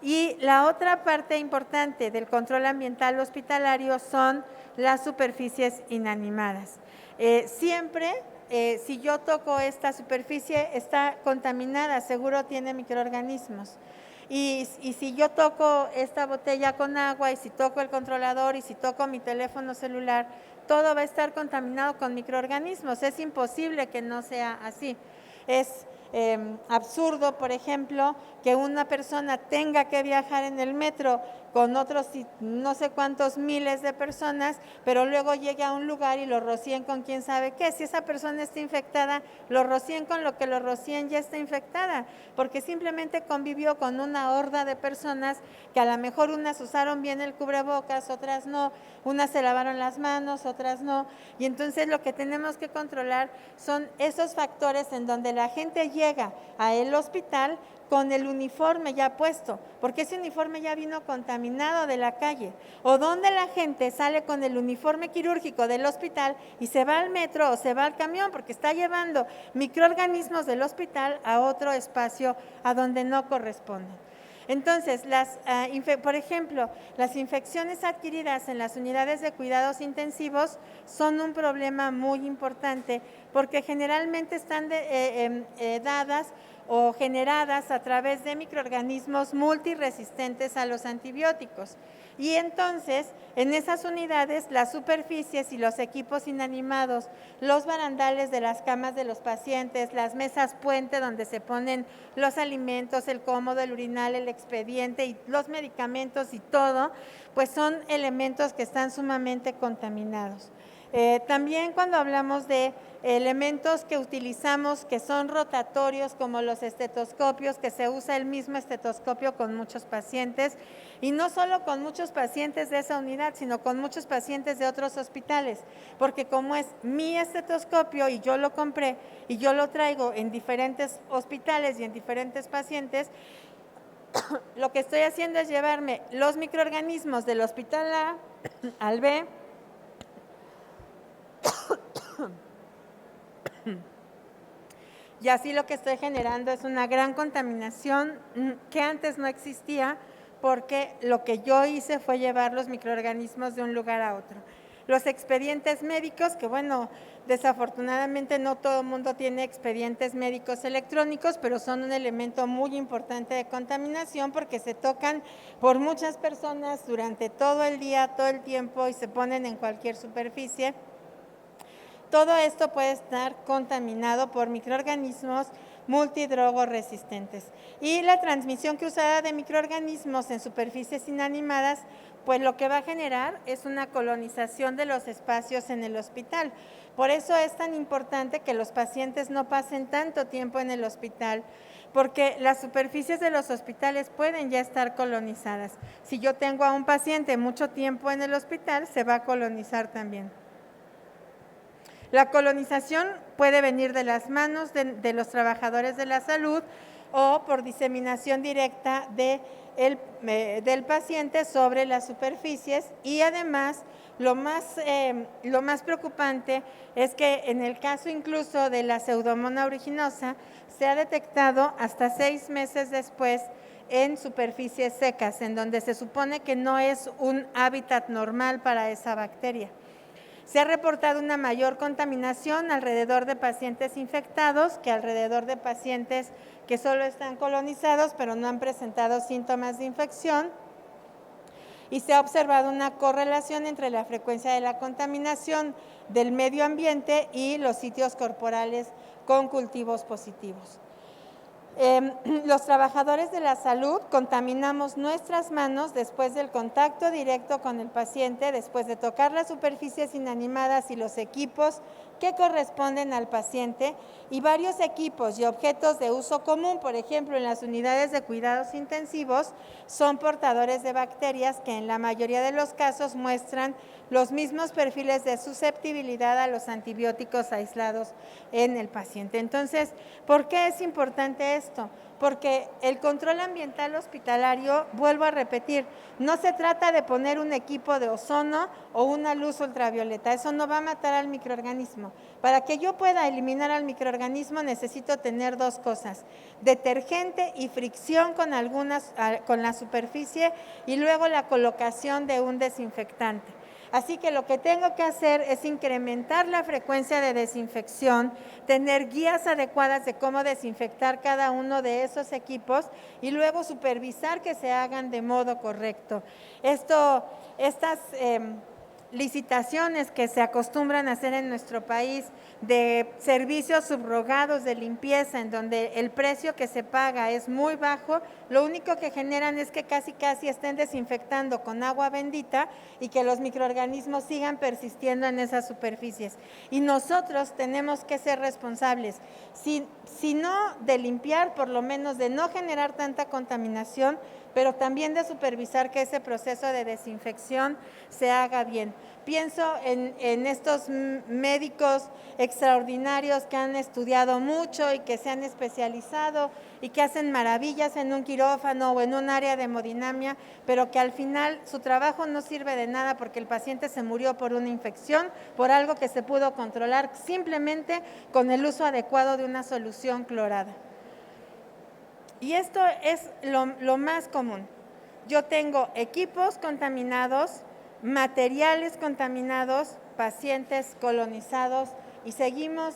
Y la otra parte importante del control ambiental hospitalario son las superficies inanimadas. Siempre si yo toco esta superficie, está contaminada, seguro tiene microorganismos. Y si yo toco esta botella con agua, y si toco el controlador, y si toco mi teléfono celular, todo va a estar contaminado con microorganismos. Es imposible que no sea así. Es absurdo, por ejemplo, que una persona tenga que viajar en el metro con otros no sé cuántos miles de personas, pero luego llegue a un lugar y lo rocíen con quién sabe qué. Si esa persona está infectada, lo rocíen con lo que lo rocíen ya está infectada, porque simplemente convivió con una horda de personas que a lo mejor unas usaron bien el cubrebocas, otras no, unas se lavaron las manos, otras no, y entonces lo que tenemos que controlar son esos factores en donde la gente llega al hospital con el uniforme ya puesto, porque ese uniforme ya vino contaminado de la calle, o donde la gente sale con el uniforme quirúrgico del hospital y se va al metro o se va al camión porque está llevando microorganismos del hospital a otro espacio a donde no corresponden. Entonces, por ejemplo, las infecciones adquiridas en las unidades de cuidados intensivos son un problema muy importante porque generalmente están dadas o generadas a través de microorganismos multiresistentes a los antibióticos. Y entonces, en esas unidades, las superficies y los equipos inanimados, los barandales de las camas de los pacientes, las mesas puente donde se ponen los alimentos, el cómodo, el urinal, el expediente y los medicamentos y todo, pues son elementos que están sumamente contaminados. También cuando hablamos de elementos que utilizamos que son rotatorios como los estetoscopios, que se usa el mismo estetoscopio con muchos pacientes y no solo con muchos pacientes de esa unidad, sino con muchos pacientes de otros hospitales, porque como es mi estetoscopio y yo lo compré y yo lo traigo en diferentes hospitales y en diferentes pacientes, lo que estoy haciendo es llevarme los microorganismos del hospital A al B, y así lo que estoy generando es una gran contaminación que antes no existía porque lo que yo hice fue llevar los microorganismos de un lugar a otro. Los expedientes médicos, que bueno, desafortunadamente no todo el mundo tiene expedientes médicos electrónicos, pero son un elemento muy importante de contaminación porque se tocan por muchas personas durante todo el día, todo el tiempo y se ponen en cualquier superficie. Todo esto puede estar contaminado por microorganismos multidrogoresistentes. Y la transmisión cruzada de microorganismos en superficies inanimadas, pues lo que va a generar es una colonización de los espacios en el hospital. Por eso es tan importante que los pacientes no pasen tanto tiempo en el hospital, porque las superficies de los hospitales pueden ya estar colonizadas. Si yo tengo a un paciente mucho tiempo en el hospital, se va a colonizar también. La colonización puede venir de las manos de los trabajadores de la salud o por diseminación directa del paciente sobre las superficies y además lo más preocupante es que en el caso incluso de la Pseudomonas aeruginosa se ha detectado hasta 6 meses después en superficies secas, en donde se supone que no es un hábitat normal para esa bacteria. Se ha reportado una mayor contaminación alrededor de pacientes infectados que alrededor de pacientes que solo están colonizados pero no han presentado síntomas de infección. Y se ha observado una correlación entre la frecuencia de la contaminación del medio ambiente y los sitios corporales con cultivos positivos. Los trabajadores de la salud contaminamos nuestras manos después del contacto directo con el paciente, después de tocar las superficies inanimadas y los equipos que corresponden al paciente y varios equipos y objetos de uso común, por ejemplo, en las unidades de cuidados intensivos, son portadores de bacterias que en la mayoría de los casos muestran los mismos perfiles de susceptibilidad a los antibióticos aislados en el paciente. Entonces, ¿por qué es importante esto? Porque el control ambiental hospitalario, vuelvo a repetir, no se trata de poner un equipo de ozono o una luz ultravioleta, eso no va a matar al microorganismo. Para que yo pueda eliminar al microorganismo necesito tener dos cosas, detergente y fricción con la superficie y luego la colocación de un desinfectante. Así que lo que tengo que hacer es incrementar la frecuencia de desinfección, tener guías adecuadas de cómo desinfectar cada uno de esos equipos y luego supervisar que se hagan de modo correcto. Estas licitaciones que se acostumbran a hacer en nuestro país de servicios subrogados de limpieza, en donde el precio que se paga es muy bajo, lo único que generan es que casi estén desinfectando con agua bendita y que los microorganismos sigan persistiendo en esas superficies. Y nosotros tenemos que ser responsables, si no de limpiar, por lo menos de no generar tanta contaminación, pero también de supervisar que ese proceso de desinfección se haga bien. Pienso en estos médicos extraordinarios que han estudiado mucho y que se han especializado y que hacen maravillas en un quirófano o en un área de hemodinamia, pero que al final su trabajo no sirve de nada porque el paciente se murió por una infección, por algo que se pudo controlar simplemente con el uso adecuado de una solución clorada. Y esto es lo más común. Yo tengo equipos contaminados, materiales contaminados, pacientes colonizados y seguimos.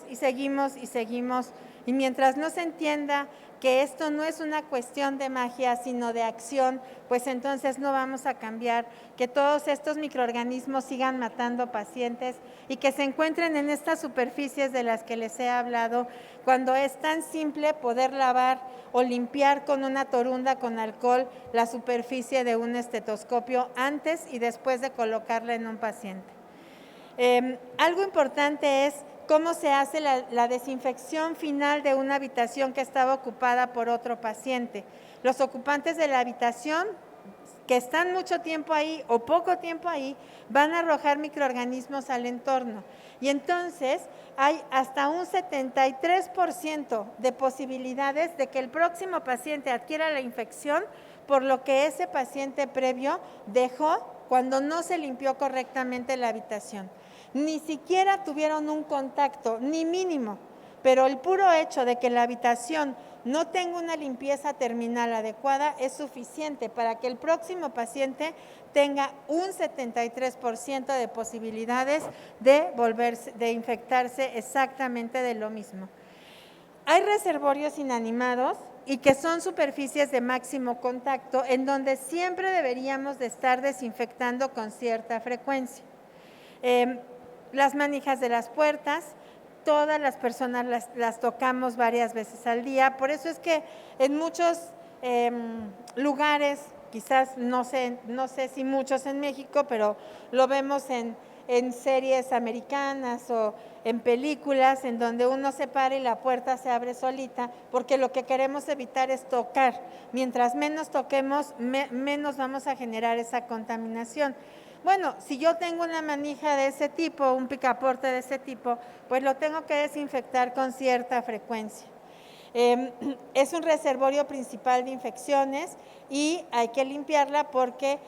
Y mientras no se entienda que esto no es una cuestión de magia, sino de acción, pues entonces no vamos a cambiar, que todos estos microorganismos sigan matando pacientes y que se encuentren en estas superficies de las que les he hablado, cuando es tan simple poder lavar o limpiar con una torunda con alcohol la superficie de un estetoscopio antes y después de colocarla en un paciente. Algo importante es cómo se hace la desinfección final de una habitación que estaba ocupada por otro paciente. Los ocupantes de la habitación que están mucho tiempo ahí o poco tiempo ahí van a arrojar microorganismos al entorno. Y entonces hay hasta un 73% de posibilidades de que el próximo paciente adquiera la infección por lo que ese paciente previo dejó cuando no se limpió correctamente la habitación. Ni siquiera tuvieron un contacto, ni mínimo, pero el puro hecho de que la habitación no tenga una limpieza terminal adecuada es suficiente para que el próximo paciente tenga un 73% de posibilidades de infectarse exactamente de lo mismo. Hay reservorios inanimados y que son superficies de máximo contacto en donde siempre deberíamos de estar desinfectando con cierta frecuencia. Las manijas de las puertas, todas las personas las tocamos varias veces al día, por eso es que en muchos lugares, quizás no sé si muchos en México, pero lo vemos en series americanas o en películas en donde uno se para y la puerta se abre solita, porque lo que queremos evitar es tocar. Mientras menos toquemos, menos vamos a generar esa contaminación. Bueno, si yo tengo una manija de ese tipo, un picaporte de ese tipo, pues lo tengo que desinfectar con cierta frecuencia. Es un reservorio principal de infecciones y hay que limpiarla porque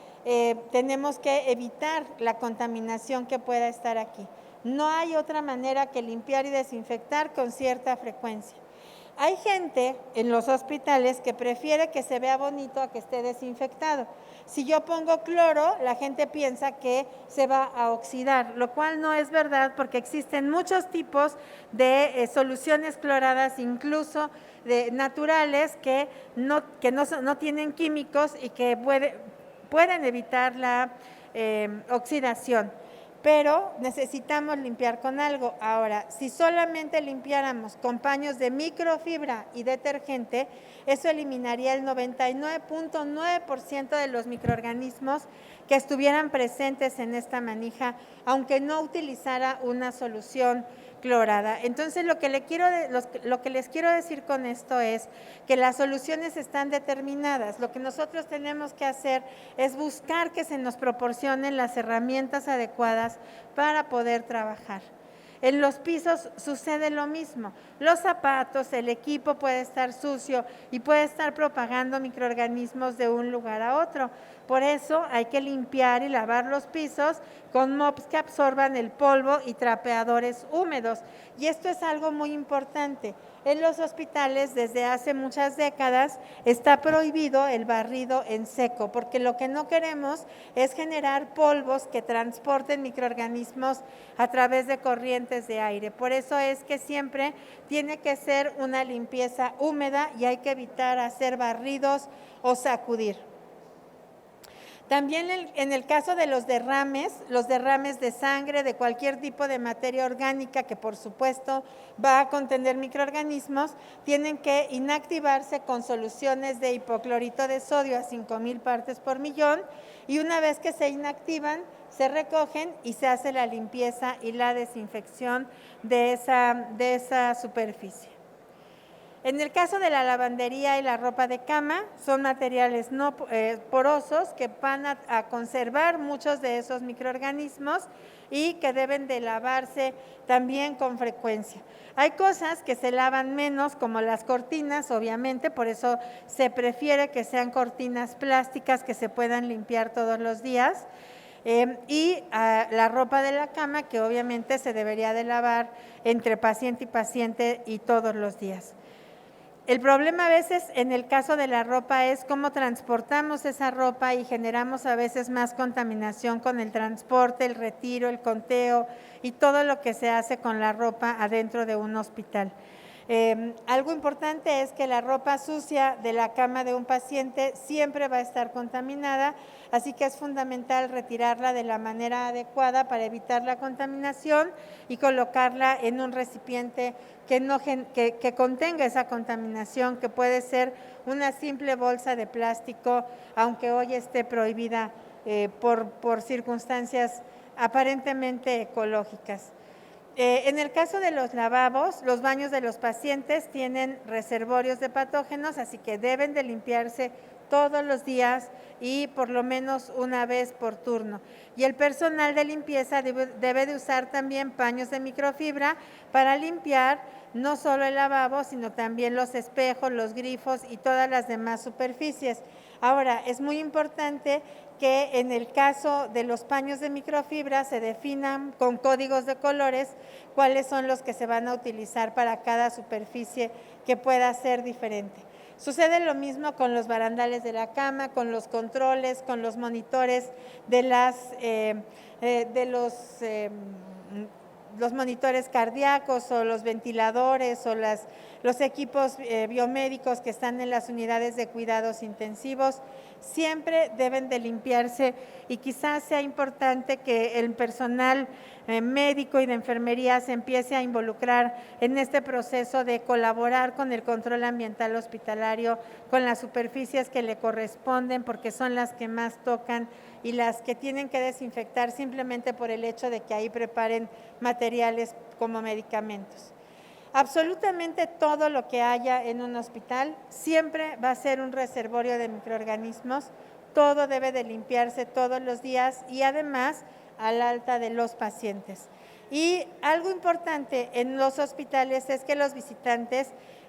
tenemos que evitar la contaminación que pueda estar aquí. No hay otra manera que limpiar y desinfectar con cierta frecuencia. Hay gente en los hospitales que prefiere que se vea bonito a que esté desinfectado. Si yo pongo cloro, la gente piensa que se va a oxidar, lo cual no es verdad porque existen muchos tipos de soluciones cloradas, incluso naturales, que no tienen químicos y que pueden evitar la oxidación. Pero necesitamos limpiar con algo. Ahora, si solamente limpiáramos con paños de microfibra y detergente, eso eliminaría el 99.9% de los microorganismos que estuvieran presentes en esta manija, aunque no utilizara una solución clorada. Entonces, lo que les quiero decir con esto es que las soluciones están determinadas. Lo que nosotros tenemos que hacer es buscar que se nos proporcionen las herramientas adecuadas para poder trabajar. En los pisos sucede lo mismo. Los zapatos, el equipo puede estar sucio y puede estar propagando microorganismos de un lugar a otro. Por eso hay que limpiar y lavar los pisos con mops que absorban el polvo y trapeadores húmedos. Y esto es algo muy importante. En los hospitales, desde hace muchas décadas, está prohibido el barrido en seco, porque lo que no queremos es generar polvos que transporten microorganismos a través de corrientes de aire. Por eso es que siempre tiene que ser una limpieza húmeda y hay que evitar hacer barridos o sacudir. También en el caso de los derrames de sangre, de cualquier tipo de materia orgánica que por supuesto va a contener microorganismos, tienen que inactivarse con soluciones de hipoclorito de sodio a 5,000 partes por millón, y una vez que se inactivan, se recogen y se hace la limpieza y la desinfección de esa superficie. En el caso de la lavandería y la ropa de cama, son materiales no porosos que van a conservar muchos de esos microorganismos y que deben de lavarse también con frecuencia. Hay cosas que se lavan menos, como las cortinas, obviamente, por eso se prefiere que sean cortinas plásticas que se puedan limpiar todos los días. Y la ropa de la cama, que obviamente se debería de lavar entre paciente y paciente y todos los días. El problema a veces en el caso de la ropa es cómo transportamos esa ropa y generamos a veces más contaminación con el transporte, el retiro, el conteo y todo lo que se hace con la ropa adentro de un hospital. Algo importante es que la ropa sucia de la cama de un paciente siempre va a estar contaminada, así que es fundamental retirarla de la manera adecuada para evitar la contaminación y colocarla en un recipiente que contenga esa contaminación, que puede ser una simple bolsa de plástico, aunque hoy esté prohibida por circunstancias aparentemente ecológicas. En el caso de los lavabos, los baños de los pacientes tienen reservorios de patógenos, así que deben de limpiarse todos los días y por lo menos una vez por turno. Y el personal de limpieza debe de usar también paños de microfibra para limpiar no solo el lavabo, sino también los espejos, los grifos y todas las demás superficies. Ahora, es muy importante que en el caso de los paños de microfibra se definan con códigos de colores cuáles son los que se van a utilizar para cada superficie que pueda ser diferente. Sucede lo mismo con los barandales de la cama, con los controles, con los monitores los monitores cardíacos o los ventiladores o los equipos biomédicos que están en las unidades de cuidados intensivos, siempre deben de limpiarse, y quizás sea importante que el personal médico y de enfermería se empiece a involucrar en este proceso de colaborar con el control ambiental hospitalario, con las superficies que le corresponden, porque son las que más tocan y las que tienen que desinfectar simplemente por el hecho de que ahí preparen materiales como medicamentos. Absolutamente todo lo que haya en un hospital siempre va a ser un reservorio de microorganismos, todo debe de limpiarse todos los días y además al alta de los pacientes. Y algo importante en los hospitales es que los visitantes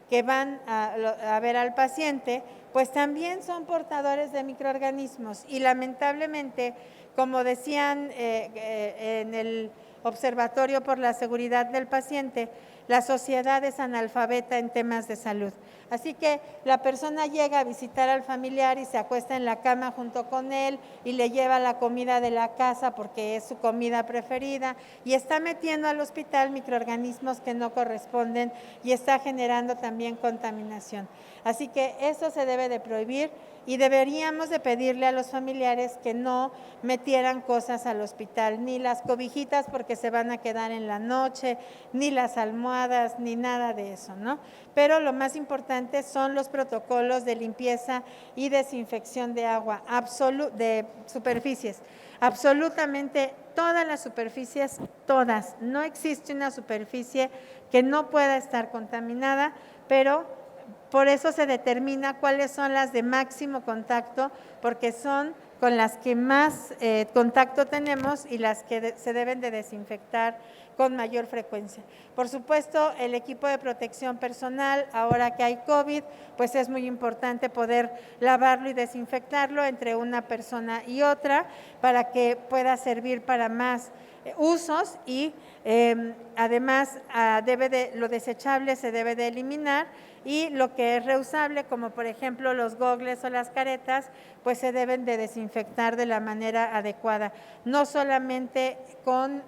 que van a ver al paciente, pues también son portadores de microorganismos y lamentablemente, como decían en el Observatorio por la Seguridad del Paciente, la sociedad es analfabeta en temas de salud. Así que la persona llega a visitar al familiar y se acuesta en la cama junto con él y le lleva la comida de la casa porque es su comida preferida y está metiendo al hospital microorganismos que no corresponden y está generando también contaminación. Así que eso se debe de prohibir y deberíamos de pedirle a los familiares que no metieran cosas al hospital, ni las cobijitas porque se van a quedar en la noche, ni las almohadas, ni nada de eso, ¿no? Pero lo más importante son los protocolos de limpieza y desinfección de agua, de superficies. Absolutamente todas las superficies, todas. No existe una superficie que no pueda estar contaminada, pero por eso se determina cuáles son las de máximo contacto, porque son con las que más contacto tenemos y las que se deben de desinfectar con mayor frecuencia. Por supuesto, el equipo de protección personal, ahora que hay COVID, pues es muy importante poder lavarlo y desinfectarlo entre una persona y otra para que pueda servir para más usos y además lo desechable se debe de eliminar y lo que es reusable, como por ejemplo los gogles o las caretas, pues se deben de desinfectar de la manera adecuada, no solamente con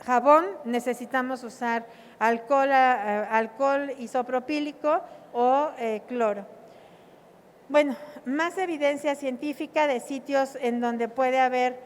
jabón, necesitamos usar alcohol isopropílico o cloro. Bueno, más evidencia científica de sitios en donde puede haber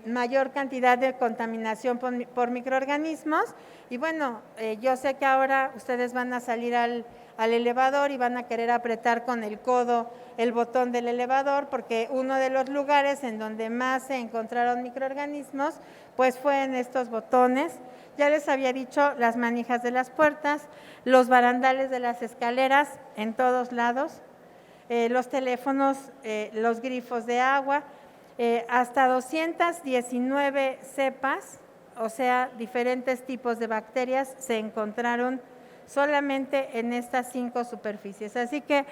mayor cantidad de contaminación por microorganismos y bueno, yo sé que ahora ustedes van a salir al elevador y van a querer apretar con el codo el botón del elevador porque uno de los lugares en donde más se encontraron microorganismos pues fue en estos botones. Ya les había dicho, las manijas de las puertas, los barandales de las escaleras en todos lados, los teléfonos, los grifos de agua, hasta 219 cepas, o sea, diferentes tipos de bacterias se encontraron solamente en estas 5 superficies. Así que,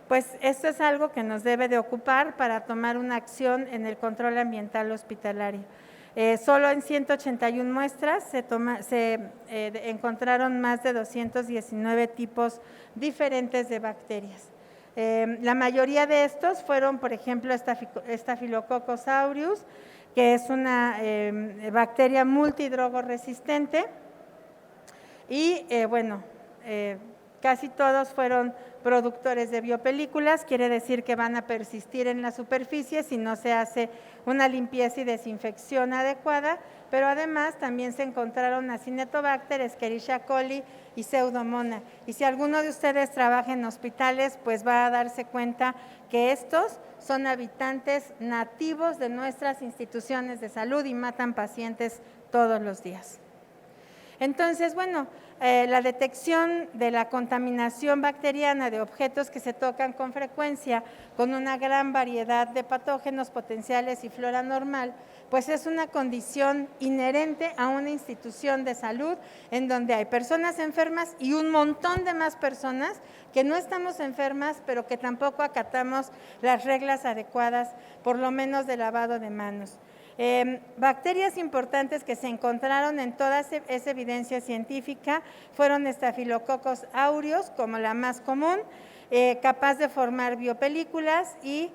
pues, esto es algo que nos debe de ocupar para tomar una acción en el control ambiental hospitalario. Solo en 181 muestras se encontraron más de 219 tipos diferentes de bacterias. La mayoría de estos fueron, por ejemplo, Staphylococcus aureus, que es una bacteria multidrogo resistente y bueno, casi todos fueron productores de biopelículas, quiere decir que van a persistir en la superficie si no se hace una limpieza y desinfección adecuada, pero además también se encontraron Acinetobacter, Escherichia coli y Pseudomonas. Y si alguno de ustedes trabaja en hospitales, pues va a darse cuenta que estos son habitantes nativos de nuestras instituciones de salud y matan pacientes todos los días. Entonces, bueno, la detección de la contaminación bacteriana de objetos que se tocan con frecuencia con una gran variedad de patógenos potenciales y flora normal, pues es una condición inherente a una institución de salud en donde hay personas enfermas y un montón de más personas que no estamos enfermas, pero que tampoco acatamos las reglas adecuadas, por lo menos de lavado de manos. Bacterias importantes que se encontraron en toda esa evidencia científica fueron Staphylococcus aureus, como la más común, capaz de formar biopelículas y,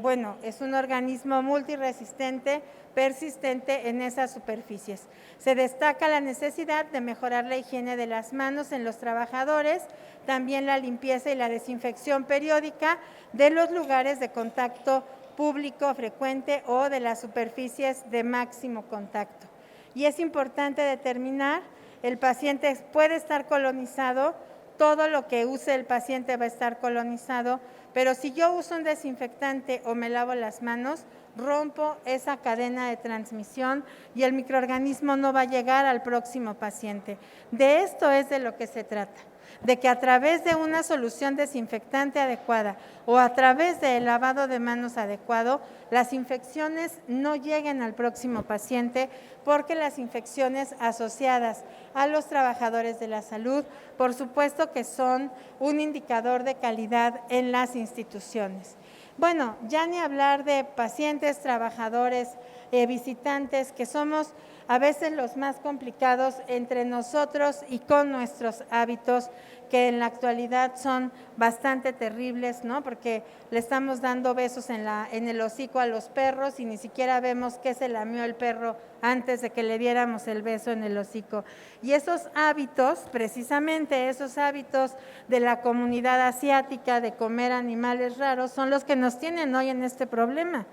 bueno, es un organismo multiresistente, persistente en esas superficies. Se destaca la necesidad de mejorar la higiene de las manos en los trabajadores, también la limpieza y la desinfección periódica de los lugares de contacto público frecuente o de las superficies de máximo contacto. Y es importante determinar, el paciente puede estar colonizado, todo lo que use el paciente va a estar colonizado, pero si yo uso un desinfectante o me lavo las manos, rompo esa cadena de transmisión y el microorganismo no va a llegar al próximo paciente. De esto es de lo que se trata, de que a través de una solución desinfectante adecuada o a través del lavado de manos adecuado, las infecciones no lleguen al próximo paciente, porque las infecciones asociadas a los trabajadores de la salud, por supuesto que son un indicador de calidad en las instituciones. Bueno, ya ni hablar de pacientes, trabajadores, visitantes, que somos a veces los más complicados entre nosotros y con nuestros hábitos, que en la actualidad son bastante terribles, ¿no? Porque le estamos dando besos en el hocico a los perros y ni siquiera vemos qué se lamió el perro antes de que le diéramos el beso en el hocico. Y esos hábitos, precisamente esos hábitos de la comunidad asiática de comer animales raros, son los que nos tienen hoy en este problema.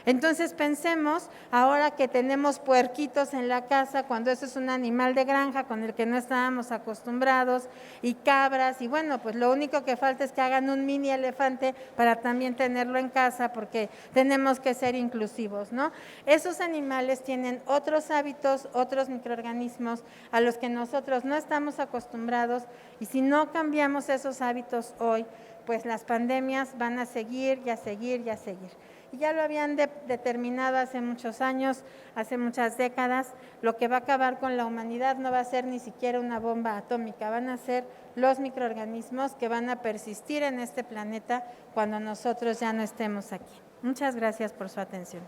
Entonces pensemos, ahora que tenemos puerquitos en la casa, cuando eso es un animal de granja con el que no estábamos acostumbrados, y cabras, y bueno, pues lo único que falta es que hagan un mini elefante para también tenerlo en casa, porque tenemos que ser inclusivos, ¿no? Esos animales tienen otros hábitos, otros microorganismos a los que nosotros no estamos acostumbrados, y si no cambiamos esos hábitos hoy, pues las pandemias van a seguir y a seguir y a seguir. y ya lo habían determinado hace muchos años, hace muchas décadas. Lo que va a acabar con la humanidad no va a ser ni siquiera una bomba atómica, van a ser los microorganismos que van a persistir en este planeta cuando nosotros ya no estemos aquí. Muchas gracias por su atención.